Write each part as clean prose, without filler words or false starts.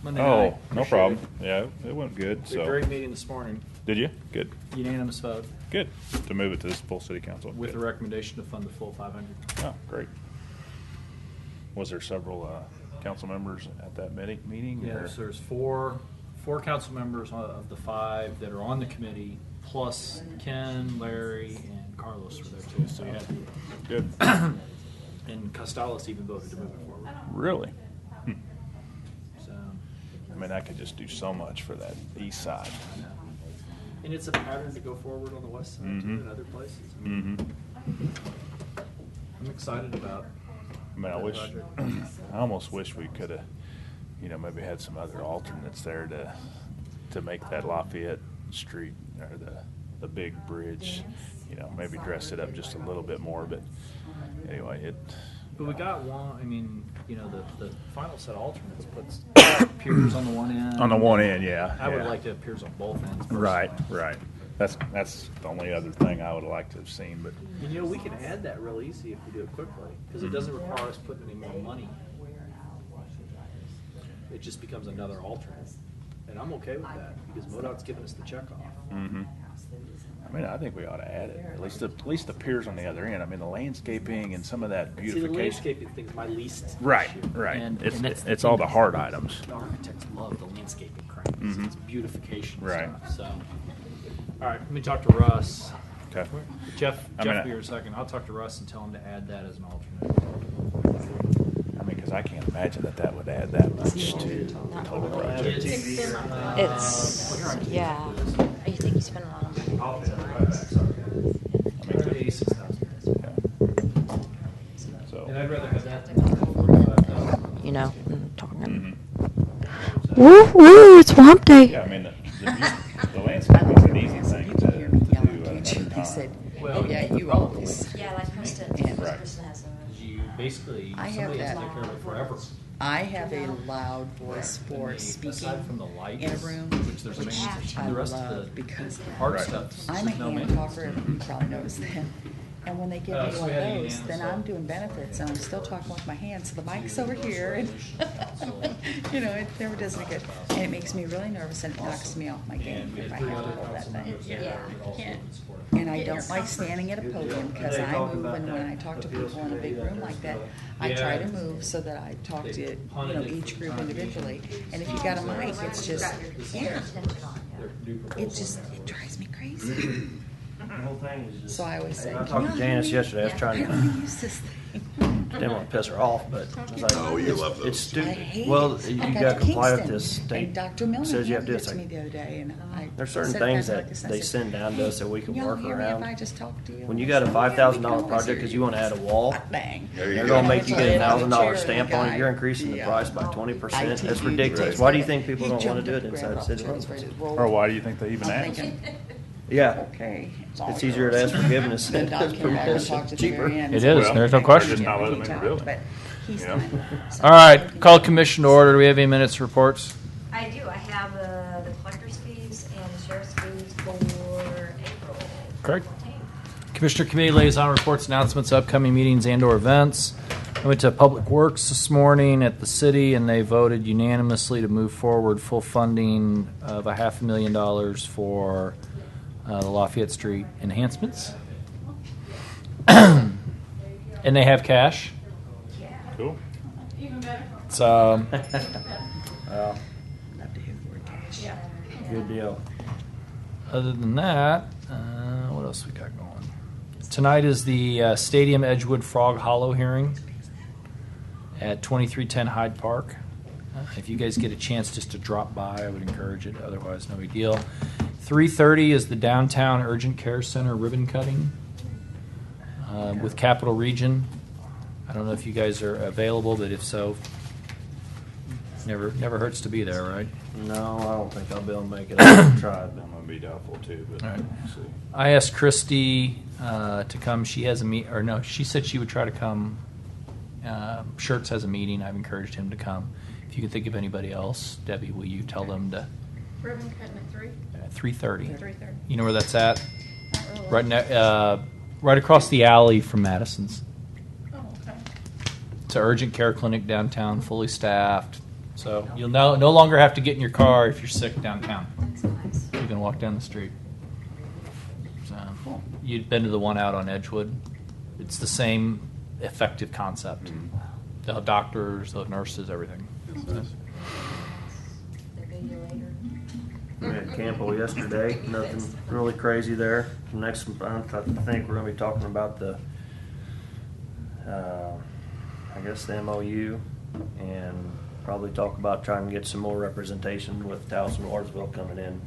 Monday Oh, night. no Appreciate problem. it. Yeah, it went good. We had a So, great meeting this morning. did you? Good. Unanimous vote Good. To move it to this full city council. with Good. a recommendation to fund the full 500. Oh, great. Was there several council members at that meeting? or- Yes, there's four council members of the 5 that are on the committee, plus Ken, Larry, and Carlos were there too. So you had, Good. and Costales even voted to move it forward. Really? Hmm. So, I mean, I could just do so much for that east side. and it's a pattern to go forward on the west side too, Mhm. and other places. I mean, Mm-hmm. I'm excited about. I mean, that project. I almost wish we could have, maybe had some other alternates there to make that Lafayette Street or the big bridge, maybe dress it up just a little bit more. But anyway, But we got one. I mean, the final set of alternates puts piers on the one end. on the one end, yeah. I would yeah. like to have piers on both ends. Personally. Right. That's the only other thing I would have liked to have seen. But And we can add that real easy if we do it quickly, because it doesn't require us putting any more money. It just becomes another alternate, and I'm okay with that because MoDOT's giving us the checkoff. mhm. I mean, I think we ought to add it. At least the piers on the other end. I mean, the landscaping and some of that See, the beautification. landscaping thing's my least Right. issue. And It's that's the it's all thing. the hard items. The architects love the landscaping crap. Mhm. It's beautification Right. stuff. So, all right, let me talk to Russ. Okay. Jeff I mean, be here in a second. I'll talk to Russ and tell him to add that as an alternate. I mean, because I can't imagine that would add that much to the total project. It's, yeah. You think you spend a lot of money? I mean, yeah. So. And I'd rather have that than 45,000. You know, talking. Mhm. Woo woo! It's Swamp Day. Yeah, I mean, the landscape is an easy thing to do at another He said, time. Well, yeah, you always. Yeah, like Kristen. Right. Kristen has You basically I have somebody has to that. take care of it forever. I have a loud voice for And speaking aside from the lights, in a room, which there's a which maintenance, I the rest of love the because hard Right. stuff. I'm a there's no hand maintenance. talker. You probably noticed that. And when they give me So one we of had a those, then unanimous I'm doing benefits and I'm still talking with my hands. So the mic's over here, and it never does me good. And it makes me really nervous and it knocks me off my game if I have to hold that thing. Yeah, you can't. And I don't like standing at a podium because I move, and when I talk to people in a big room like that, I try to move so that I talk to, each group individually. And if you got a mic, it's just, yeah, it drives me crazy. The whole thing is just. So I always say, I talked to Janice yesterday. I was I trying don't wanna use this thing. didn't want to piss her off, but I was like, Oh, you love those. it's I stupid. hate Well, it. you I got to to comply with Kingston, this state. And Dr. Milne says you have handed to it do to me this. the other day, and There's certain said it things kinda that like this, and I they said, send down to us that we can "Y'all work hear me if I around. just talk to you?" When you got a Yeah, $5,000 we can always project hear because you. you want to add a wall, Bang. There you they're go. going to make you get a $1,000 Chair stamp and on guy. it. You're increasing the Yeah. price by 20%. IT That's ridiculous. Right. Why do you think people He don't want to jumped do up it to inside grab the it, city so I was limits? ready to roll. Or why do you think they even I'm ask? thinking, Yeah. okay, all It's easier to yours. ask forgiveness Then than Doc came back and talked to the cheaper. very end. It is. Well, There's no they're question. just not letting them do it. But he's Yeah. not. So All right, I'm call thinking- commission to order. Do we have any minutes reports? I do. I have the collector's fees and the sheriff's fees for April. Correct. 14th. Commissioner Committee liaison reports, announcements, upcoming meetings and/or events. I went to Public Works this morning at the city, and they voted unanimously to move forward full funding of $500,000 for the Lafayette Street enhancements. And they have cash. Cool. So Well, Love to hear the word cash. good deal. other than that, what else we got going? Tonight is the Stadium Edgewood Frog Hollow hearing at 2310 Hyde Park. If you guys get a chance just to drop by, I would encourage it. Otherwise, no big deal. 3:30 is the Downtown Urgent Care Center ribbon cutting with Capital Region. I don't know if you guys are available, but if so, never hurts to be there, right? No, I don't think I'll be able to make it. I've tried, but I'm gonna be doubtful too, but All right. we'll see. I asked Christy to come. She has a she said she would try to come. Shirts has a meeting. I've encouraged him to come. If you can think of anybody else, Debbie, will you tell them to? Ribbon cutting at 3? 3:30. 3:30. You know where that's at? Not really. Right across the alley from Madison's. Oh, okay. It's an urgent care clinic downtown, fully staffed. So you'll no longer have to get in your car if you're sick downtown. That's nice. You can walk down the street. So you'd been to the one out on Edgewood. It's the same effective concept. Mm-hmm. They'll have doctors, they'll have nurses, everything. So, They'll be here later. We had Campbell yesterday. Nothing really crazy there. Next month, I think we're going to be talking about the, I guess the MOU, and probably talk about trying to get some more representation with Taos and Lawrenceville coming in.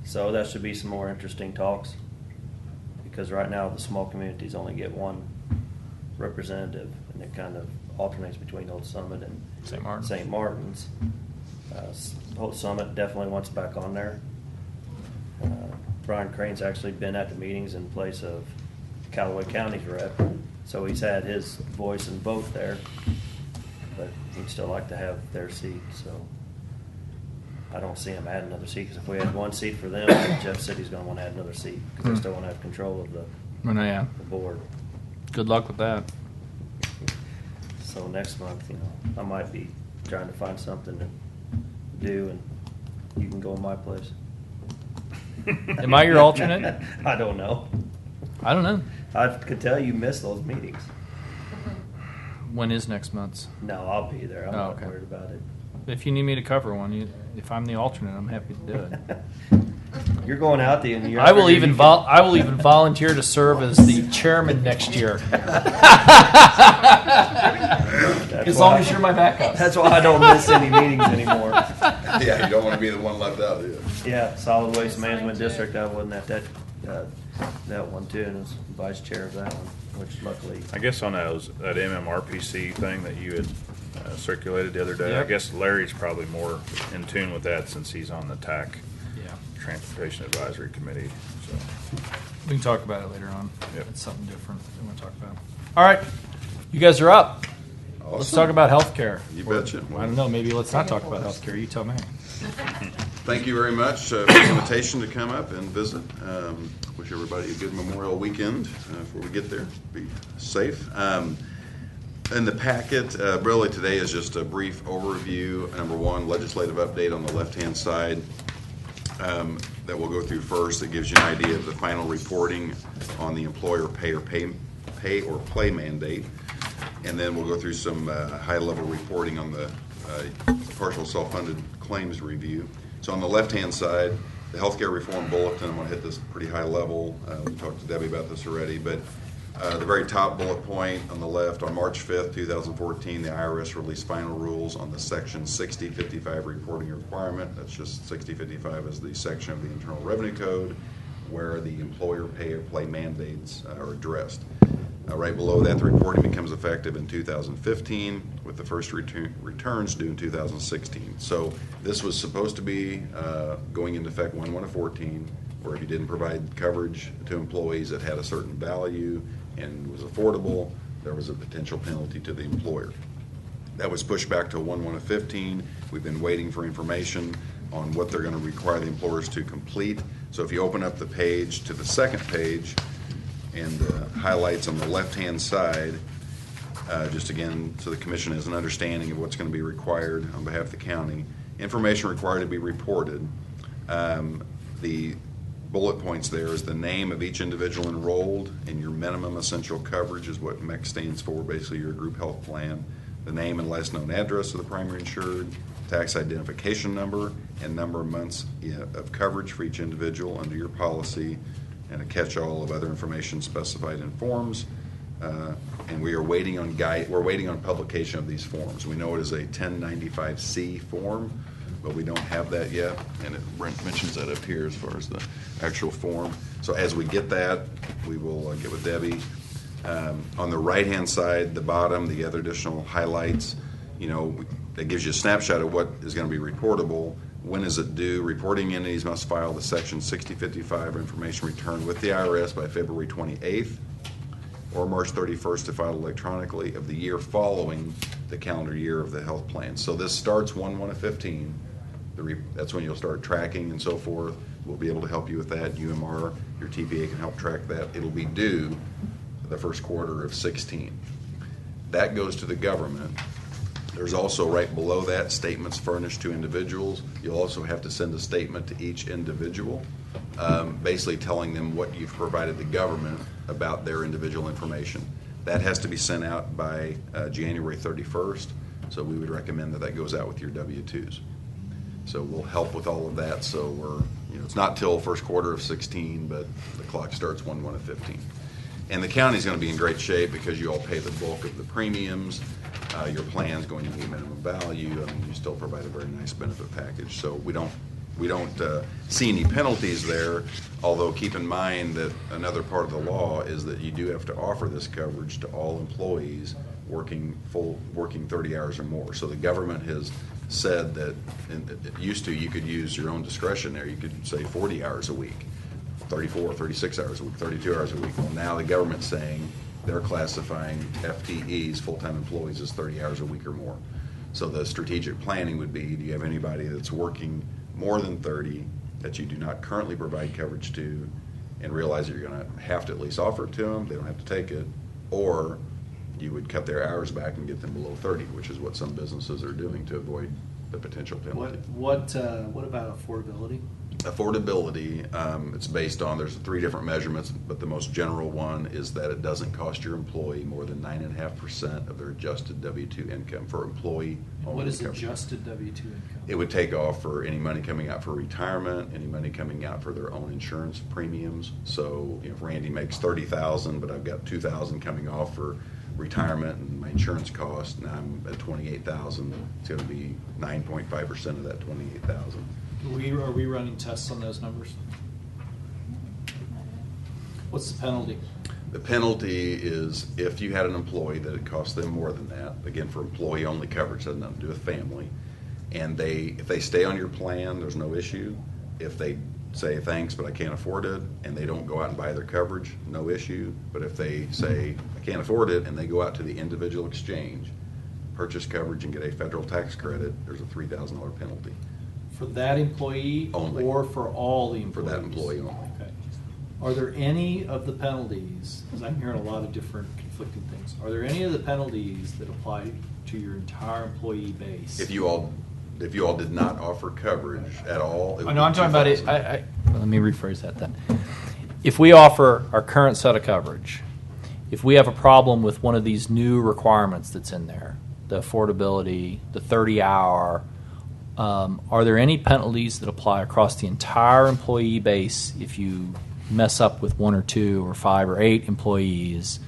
So that should be some more interesting talks, because right now the small communities only get one representative, and it kind of alternates between Old Summit and St. Martin. St. Martin's. Old Summit definitely wants back on there. Brian Crane's actually been at the meetings in place of Callaway County's rep, so he's had his voice and vote there, but he'd still like to have their seat, so I don't see him adding another seat, because if we had one seat for them, Jeff City's going to want to add another seat, because they still want to have control of the yeah. board. Good luck with that. So next month, I might be trying to find something to do, and you can go in my place. Am I your alternate? I don't know. I don't know. I could tell you miss those meetings. When is next month's? No, I'll be there. I'm Oh, not okay. worried about it. If you need me to cover one, if I'm the alternate, I'm happy to do it. You're going out there, and you're. I will even volunteer to serve as the chairman next year. As long as you're my backup. That's why I don't miss any meetings anymore. Yeah, you don't want to be the one left out, do you? Yeah, Solid Waste Management District. I wasn't at that one too, and was vice chair of that one, which luckily. I guess on that MMRPC thing that you had circulated the other day, Yep. I guess Larry's probably more in tune with that since he's on the TAC Yeah. Transportation Advisory Committee. So We can talk about it later on. Yep. It's something different we want to talk about. All right. You guys are up. Let's Awesome. talk about healthcare. You betcha. I don't know. Maybe let's not talk about healthcare. You tell me. Thank you very much for the invitation to come up and visit. Wish everybody a good Memorial weekend before we get there. Be safe. In the packet, really today is just a brief overview. Number one, legislative update on the left-hand side that we'll go through first. That gives you an idea of the final reporting on the employer pay or play mandate. And then we'll go through some high-level reporting on the partial self-funded claims review. So on the left-hand side, the healthcare reform bulletin, I'm going to hit this pretty high level. We talked to Debbie about this already, but the very top bullet point on the left, on March 5th, 2014, the IRS released final rules on the Section 6055 reporting requirement. That's just 6055 is the section of the Internal Revenue Code where the employer pay or play mandates are addressed. Right below that, the reporting becomes effective in 2015 with the first returns due in 2016. So this was supposed to be going into effect 1/1/14, where if you didn't provide coverage to employees that had a certain value and was affordable, there was a potential penalty to the employer. That was pushed back to 1/1/15. We've been waiting for information on what they're going to require the employers to complete. So if you open up the page to the second page, and highlights on the left-hand side, just again, so the commission has an understanding of what's going to be required on behalf of the county. Information required to be reported. The bullet points there is the name of each individual enrolled, and your minimum essential coverage is what MEC stands for, basically your group health plan. The name and last known address of the primary insured, tax identification number, and number of months of coverage for each individual under your policy, and a catch-all of other information specified in forms. And we are waiting on we're waiting on publication of these forms. We know it is a 1095C form, but we don't have that yet, and Brent mentions that up here as far as the actual form. So as we get that, we will get with Debbie. On the right-hand side, the bottom, the other additional highlights, that gives you a snapshot of what is going to be reportable. When is it due? Reporting entities must file the Section 6055 information return with the IRS by February 28th or March 31st to file electronically of the year following the calendar year of the health plan. So this starts 1/1/15. That's when you'll start tracking and so forth. We'll be able to help you with that. UMR, your TPA can help track that. It'll be due the first quarter of 16. That goes to the government, There's also right below that, statements furnished to individuals. You'll also have to send a statement to each individual, basically telling them what you've provided the government about their individual information. That has to be sent out by January 31st, so we would recommend that that goes out with your W-2s. So we'll help with all of that, so it's not till first quarter of 16, but the clock starts 1/1 of 15. And the county's going to be in great shape because you all pay the bulk of the premiums. Your plan's going to be minimum value. I mean, you still provide a very nice benefit package. So we don't see any penalties there, although keep in mind that another part of the law is that you do have to offer this coverage to all employees working 30 hours or more. So the government has said that it used to, you could use your own discretion there. You could say 40 hours a week, 34, 36 hours a week, 32 hours a week. Well, now the government's saying they're classifying FTEs, full-time employees, as 30 hours a week or more. So the strategic planning would be, do you have anybody that's working more than 30 that you do not currently provide coverage to, and realize that you're going to have to at least offer it to them, they don't have to take it, or you would cut their hours back and get them below 30, which is what some businesses are doing to avoid the potential penalty. What about affordability? Affordability, it's based on, there's 3 different measurements, but the most general one is that it doesn't cost your employee more than 9.5% of their adjusted W-2 income for employee only. What is coverage. adjusted W-2 income? It would take off for any money coming out for retirement, any money coming out for their own insurance premiums. So if Randy makes $30,000, but I've got $2,000 coming off for retirement and my insurance cost, and I'm at $28,000, it's going to be 9.5% of that $28,000. Are we running tests on those numbers? What's the penalty? The penalty is if you had an employee that it cost them more than that, again, for employee-only coverage, has nothing to do with family, and if they stay on your plan, there's no issue. If they say, thanks, but I can't afford it, and they don't go out and buy their coverage, no issue. But if they say, I can't afford it, and they go out to the individual exchange, purchase coverage, and get a federal tax credit, there's a $3,000 penalty. For that employee Only. or for all the For employees? that employee only. Okay. Are there any of the penalties, because I'm hearing a lot of different conflicting things, are there any of the penalties that apply to your entire employee base? If you all did not offer coverage at all, it would I know, I'm be talking about it, $2,000. let me rephrase that then. If we offer our current set of coverage, if we have a problem with one of these new requirements that's in there, the affordability, the 30-hour, are there any penalties that apply across the entire employee base if you mess up with 1 or 2 or 5 or 8 employees?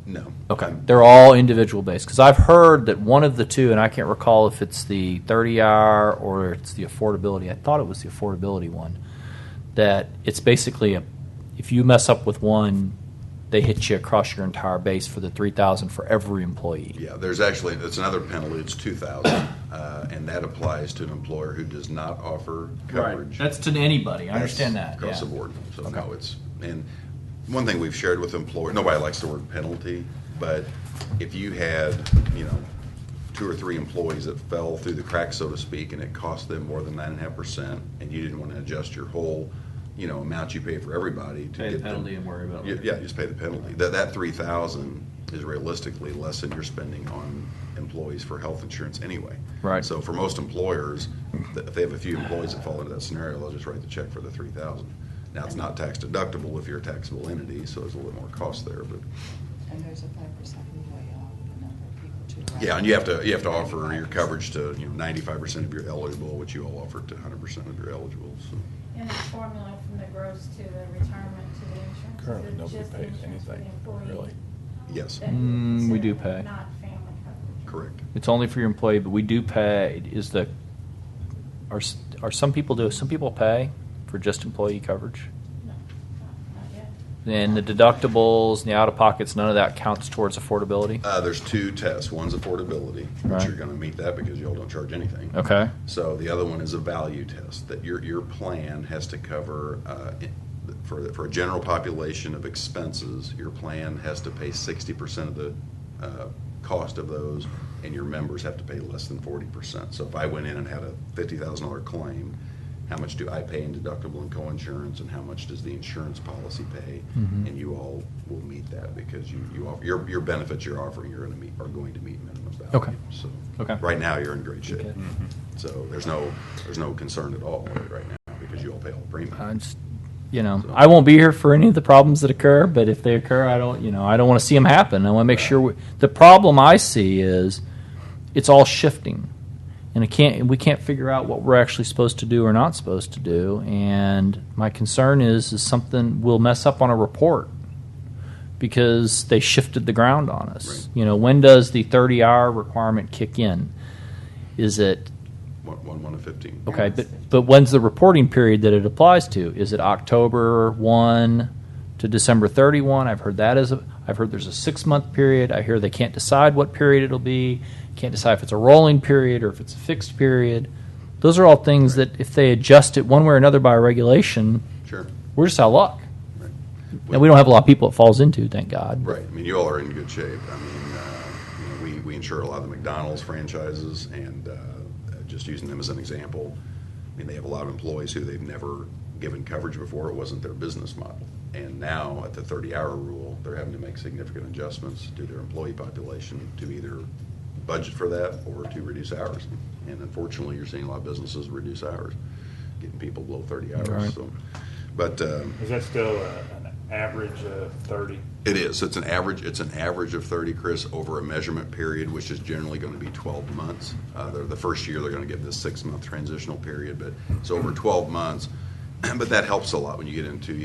No. Okay, they're all individual based. Because I've heard that one of the two, and I can't recall if it's the 30-hour or it's the affordability. I thought it was the affordability one. That it's basically if you mess up with one, they hit you across your entire base for the $3,000 for every employee. Yeah, it's another penalty. It's $2,000, and that applies to an employer who does not offer coverage. Right. That's to anybody. I That's understand that. across yeah. the board. So Okay. no, and one thing we've shared with employers, nobody likes the word penalty, but if you had 2 or 3 employees that fell through the cracks, so to speak, and it cost them more than 9.5%, and you didn't want to adjust your whole amount you pay for everybody to Pay the get them- penalty and worry about it. Yeah, just pay the penalty. That $3,000 is realistically less than you're spending on employees for health insurance anyway. Right. So for most employers, if they have a few employees that fall into that scenario, they'll just write the check for the $3,000. Now it's not tax deductible if you're a taxable entity, so there's a little more cost there. But And there's a 5% leeway off the number of people too. right? yeah, and you have to offer your coverage to 95% of your eligible, which you all offer to 100% of your eligible. So. And it's formula from the gross to the retirement to the insurance. Currently, Is it nobody just the pays insurance for the anything, employee really. Yes, that you We do consider, pay. Not family coverage. correct. It's only for your employee, but we do pay. Are some people pay for just employee coverage? No, not yet. And the deductibles and the out-of-pockets, none of that counts towards affordability? There's 2 tests. One's affordability, which Right. you're going to meet that because you all don't charge anything. Okay. So the other one is a value test that your plan has to cover for a general population of expenses. Your plan has to pay 60% of the cost of those, and your members have to pay less than 40%. So if I went in and had a $50,000 claim, how much do I pay in deductible and co-insurance, and how much does the insurance policy pay? Mhm. And you all will meet that because you offer, your benefits you're offering are going to meet minimum value. Okay. So Okay. right now you're in great shape. Okay. So there's no concern at all with it right now because you all pay all the premium. I just, I won't be here for any of the problems that occur, but if they occur, I don't want to see them happen. I want to make sure the problem I see is it's all shifting, and we can't figure out what we're actually supposed to do or not supposed to do. And my concern is something will mess up on a report because they shifted the ground on us. Right. When does the 30-hour requirement kick in? Is it 1 of 15. okay? But when's the reporting period that it applies to? Is it October 1 to December 31? I've heard there's a 6-month period. I hear they can't decide what period it'll be. Can't decide if it's a rolling period or if it's a fixed period. Those are all things that if they adjust it one way or another by regulation, Sure. we're just out of luck. Right. And we don't have a lot of people it falls into, thank God. Right. I mean, you all are in good shape. I mean, we insure a lot of the McDonald's franchises, and just using them as an example, I mean, they have a lot of employees who they've never given coverage before. It wasn't their business model. And now, at the 30-hour rule, they're having to make significant adjustments to their employee population to either budget for that or to reduce hours. And unfortunately, you're seeing a lot of businesses reduce hours, getting people below 30 hours. Right. So, but Is that still an average of 30? it is. It's an average. It's an average of 30, Chris, over a measurement period, which is generally going to be 12 months. The first year they're going to give this 6-month transitional period, but it's over 12 months. But that helps a lot when you get into